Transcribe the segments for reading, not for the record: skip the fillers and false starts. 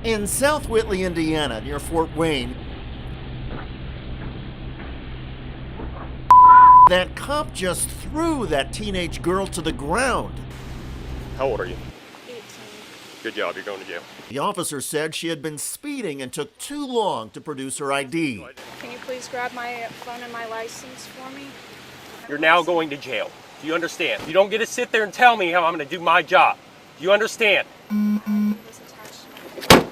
In South Whitley, Indiana, near Fort Wayne, that cop just threw that teenage girl to the ground. How old are you? 18. Good job, you're going to jail. The officer said she had been speeding and took too long to produce her ID. Can you please grab my phone and my license for me? You're now going to jail. Do you understand? You don't get to sit there and tell me how I'm going to do my job. Do you understand? It was attached to my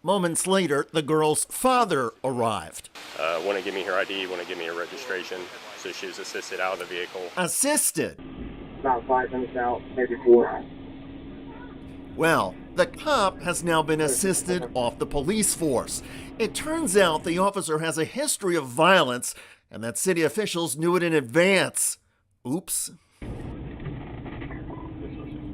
Moments later, the girl's father arrived. Want to give me her ID, want to give me her registration. So she was assisted out of the vehicle. Assisted. About 5 minutes out, maybe 4. Well, the cop has now been assisted off the police force. It turns out the officer has a history of violence and that city officials knew it in advance. Oops.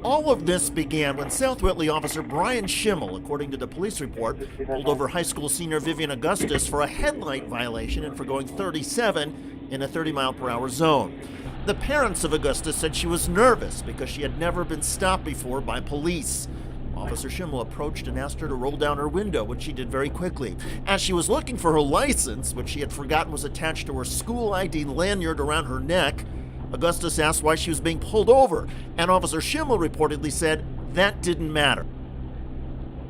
All of this began when South Whitley Officer Brian Schimmel, according to the police report, pulled over high school senior Vivian Augustus for a headlight violation and for going 37 in a 30-mile-per-hour zone. The parents of Augustus said she was nervous because she had never been stopped before by police. Officer Schimmel approached and asked her to roll down her window, which she did very quickly. As she was looking for her license, which she had forgotten was attached to her school ID lanyard around her neck, Augustus asked why she was being pulled over, and Officer Schimmel reportedly said that didn't matter.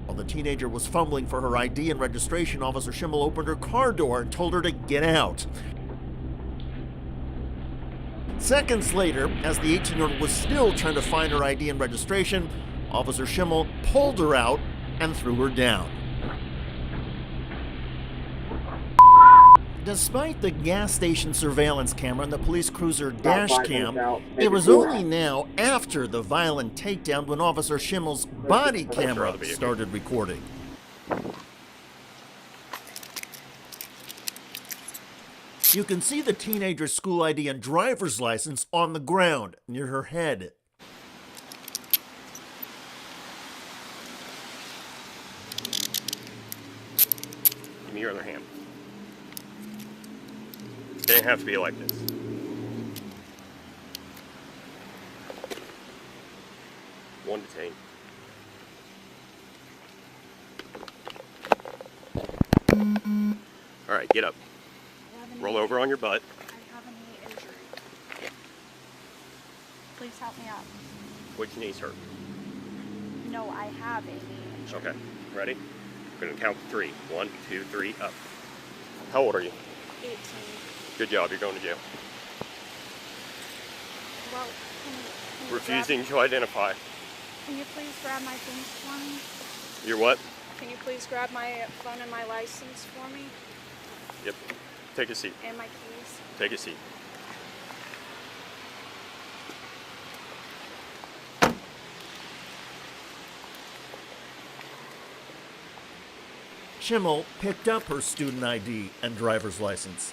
While the teenager was fumbling for her ID and registration, Officer Schimmel opened her car door and told her to get out. Seconds later, as the 18-year-old was still trying to find her ID and registration, Officer Schimmel pulled her out and threw her down. Despite the gas station surveillance camera and the police cruiser dash cam, it was only now after the violent takedown when Officer Schimmel's body camera started recording. You can see the teenager's school ID and driver's license on the ground near her head. Give me your other hand. It didn't have to be like this. One detained. All right, get up. Roll over on your butt. I have a knee injury. Please help me out. Which knee's hurt? No, I have a knee injury. Okay, ready? We're gonna count to 3. 1, 2, 3, up. How old are you? 18. Good job, you're going to jail. Well, can you Refusing to identify. Can you please grab my things for me? You're what? Can you please grab my phone and my license for me? Yep. Take a seat. And my keys? Take a seat. Schimmel picked up her student ID and driver's license.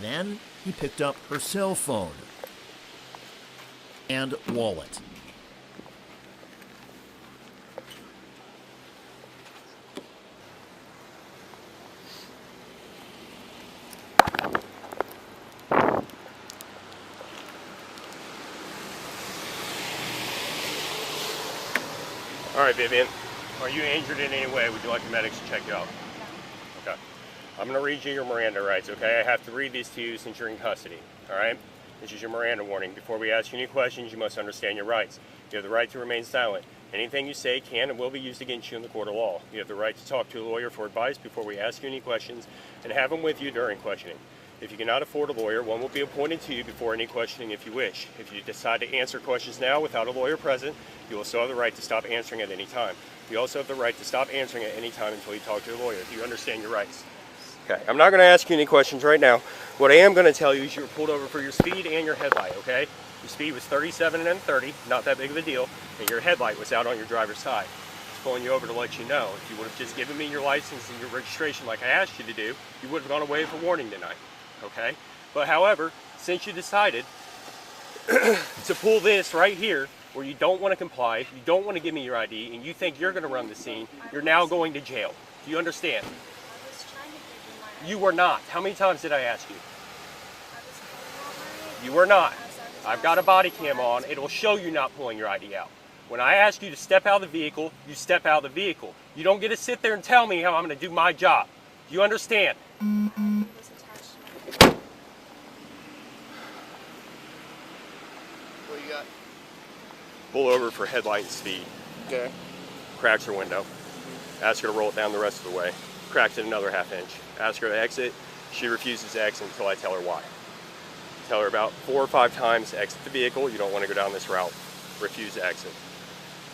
Then he picked up her cell phone and wallet. All right, Vivian. Are you injured in any way? Would you like the medics to check you out? Okay. I'm going to read you your Miranda rights, okay? I have to read these to you since you're in custody, all right? This is your Miranda warning. Before we ask you any questions, you must understand your rights. You have the right to remain silent. Anything you say can and will be used against you in the court of law. You have the right to talk to a lawyer for advice before we ask you any questions and have them with you during questioning. If you cannot afford a lawyer, one will be appointed to you before any questioning if you wish. If you decide to answer questions now without a lawyer present, you will still have the right to stop answering at any time. You also have the right to stop answering at any time until you talk to a lawyer. Do you understand your rights? Okay, I'm not going to ask you any questions right now. What I am going to tell you is you were pulled over for your speed and your headlight, okay? Your speed was 37 and then 30, not that big of a deal, and your headlight was out on your driver's side. Just pulling you over to let you know. If you would have just given me your license and your registration like I asked you to do, you would have gone away with a warning tonight, okay? But however, since you decided to pull this right here, where you don't want to comply, you don't want to give me your ID, and you think you're going to run the scene, you're now going to jail. Do you understand? I was trying to give you my ID. You were not. How many times did I ask you? I was pulled over. You were not. As I was I've got a asking body for cam it. on. It will show you not pulling your ID out. When I ask you to step out of the vehicle, you step out of the vehicle. You don't get to sit there and tell me how I'm going to do my job. Do you understand? It was attached to my What you got? Pull over for headlight and speed. Okay. Cracks her window. Ask her to roll it down the rest of the way. Cracks it another half inch. Ask her to exit. She refuses to exit until I tell her why. Tell her about 4 or 5 times to exit the vehicle. You don't want to go down this route. Refuse to exit.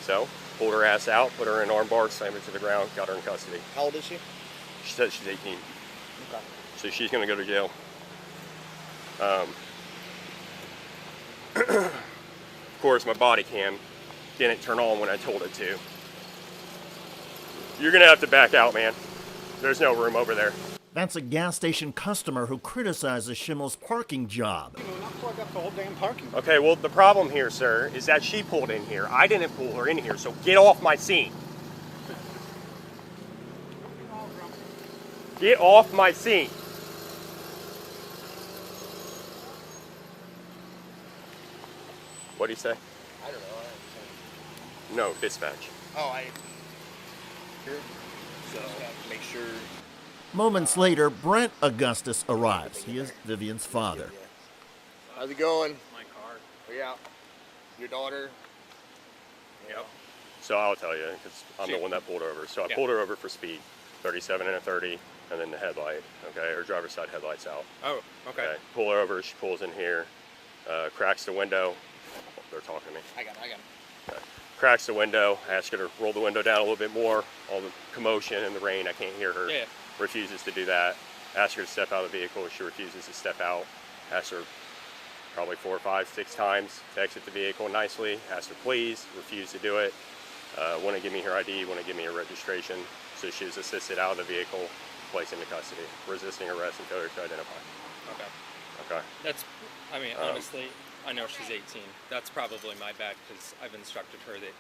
So, pulled her ass out, put her in arm bar, slammed her to the ground, got her in custody. How old is she? She said she's 18. Okay. So she's going to go to jail. Of course, my body cam didn't turn on when I told it to. You're going to have to back out, man. There's no room over there. That's a gas station customer who criticizes Schimmel's parking job. You know, not plug up the whole damn parking. Okay, well, the problem here, sir, is that she pulled in here. I didn't pull her in here, so get off my scene. Get off my scene. What do you say? I don't know. No, dispatch. Oh, here. So make sure. Moments later, Brent Augustus arrives. He is Vivian's father. How's it going? My car. Yeah. Your daughter. Yep. So I'll tell you, because I'm the one that pulled over. So I pulled her over for speed, 37 and a 30, and then the headlight, okay, her driver's side headlight's out. Oh, okay. Pull her over, she pulls in here, cracks the window. Oh, they're talking to me. I got it. Okay. Cracks the window, ask her to roll the window down a little bit more. All the commotion and the rain, I can't hear her. Yeah. Refuses to do that. Ask her to step out of the vehicle, she refuses to step out. Ask her probably 4, 5, 6 times to exit the vehicle nicely. Ask her please, refuse to do it. Want to give me her ID, want to give me her registration. So she was assisted out of the vehicle, placed into custody, resisting arrest and failure to identify. Okay. Okay. That's, I mean, honestly, I know she's 18. That's probably my bad because I've instructed her that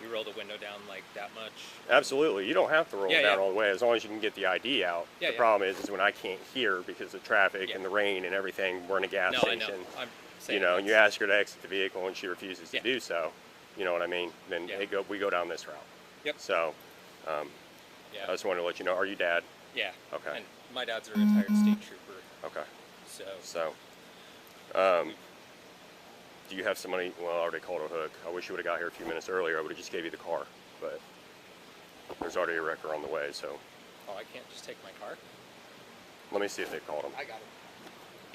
we roll the window down like that much. Absolutely. You don't have to roll it Yeah, down yeah. all the way as long as you can get the ID out. Yeah, The yeah. problem is when I can't hear because of traffic Yeah. and the rain and everything. We're in a gas No, I station. know. I'm saying And you that's- ask her to exit the vehicle and she refuses to Yeah. do so. You know what I mean? Then Yeah. we go down this route. Yep. So, Yeah. I just wanted to let you know. Are you dad? Yeah. Okay. And my dad's a retired state trooper, Okay. so. So, do you have somebody? Well, I already called a hook. I wish you would have got here a few minutes earlier. I would have just gave you the car, but there's already a wrecker on the way. So Oh, I can't just take my car? let me see if they called him. I got it.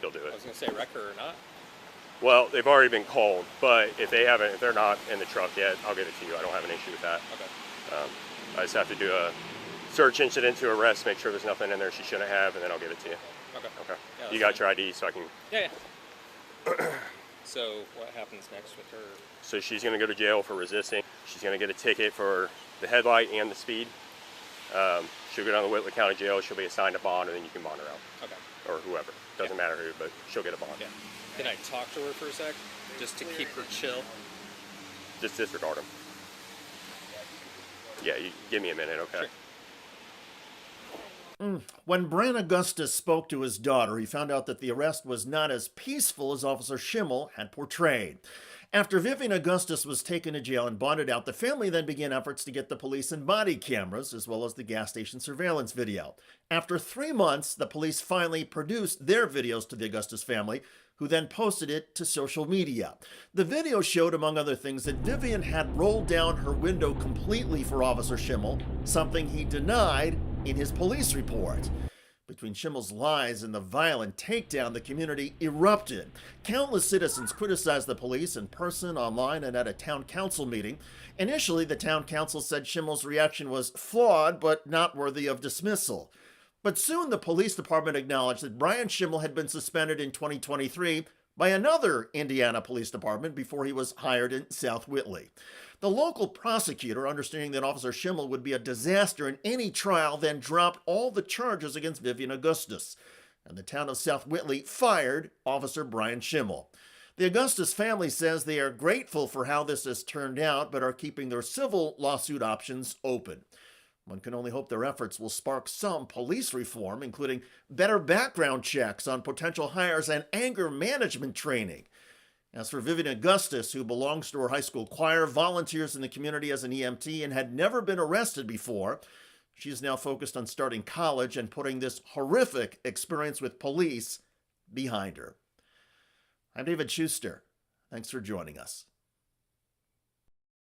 He'll do I it. was gonna say wrecker or not. Well, they've already been called, but if they're not in the truck yet, I'll give it to you. I don't have an issue with that. Okay. I just have to do a search incident to arrest, make sure there's nothing in there she shouldn't have, and then I'll give it to you. Okay. Okay. Yeah, You that's got your ID, so I can. Yeah, yeah. So what happens next with her? So she's going to go to jail for resisting. She's going to get a ticket for the headlight and the speed. She'll go down to Whitley County Jail. She'll be assigned a bond, and then you can bond her out, Okay. or whoever. Doesn't matter who, but she'll get a bond. Yeah. Can I talk to her for a sec? Just to keep her chill? Just disregard them. Yeah, you give me a minute, okay? Sure. When Brent Augustus spoke to his daughter, he found out that the arrest was not as peaceful as Officer Schimmel had portrayed. After Vivian Augustus was taken to jail and bonded out, the family then began efforts to get the police and body cameras, as well as the gas station surveillance video. After 3 months, the police finally produced their videos to the Augustus family, who then posted it to social media. The video showed, among other things, that Vivian had rolled down her window completely for Officer Schimmel, something he denied in his police report. Between Schimmel's lies and the violent takedown, the community erupted. Countless citizens criticized the police in person, online, and at a town council meeting. Initially, the town council said Schimmel's reaction was flawed but not worthy of dismissal. But soon the police department acknowledged that Brian Schimmel had been suspended in 2023 by another Indiana police department before he was hired in South Whitley. The local prosecutor, understanding that Officer Schimmel would be a disaster in any trial, then dropped all the charges against Vivian Augustus, and the town of South Whitley fired Officer Brian Schimmel. The Augustus family says they are grateful for how this has turned out, but are keeping their civil lawsuit options open. One can only hope their efforts will spark some police reform, including better background checks on potential hires and anger management training. As for Vivian Augustus, who belongs to her high school choir, volunteers in the community as an EMT, and had never been arrested before, she's now focused on starting college and putting this horrific experience with police behind her. I'm David Shuster. Thanks for joining us.